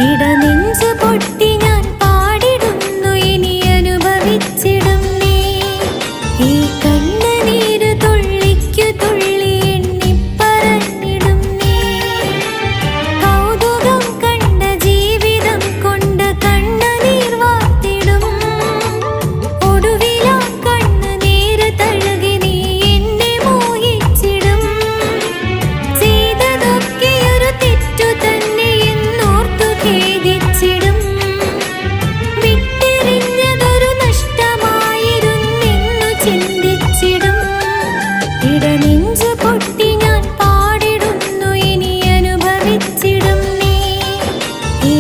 ഇടനെഞ്ചു പൊട്ടി ഞാൻ പാടിടുന്നു ഇനി അനുഭവിച്ചിടും നീ ഈ കണ്ണുനീര് തുള്ളിക്കു തുള്ളി എണ്ണി പറഞ്ഞിടും നീ കൗതുകം കണ്ട ജീവിതം കൊണ്ട് കണ്ണുനീർ വാർത്തിടും ഒടുവിലാ കണ്ണുനീര് തഴുകി നീ എന്നെ മോഹിച്ചിടും ചെയ്തതൊക്കെയൊരു തെറ്റു തന്നെ എന്നോർത്തു ഖേദിച്ചിടും വിട്ടെറിഞ്ഞതൊരു നഷ്ടമായിരുന്നെന്നു ചിന്തിച്ചിടും ഇടനെഞ്ചു പൊട്ടി ഞാൻ പാടിടുന്നു ഇനി അനുഭവിച്ചിടും നീ ഈ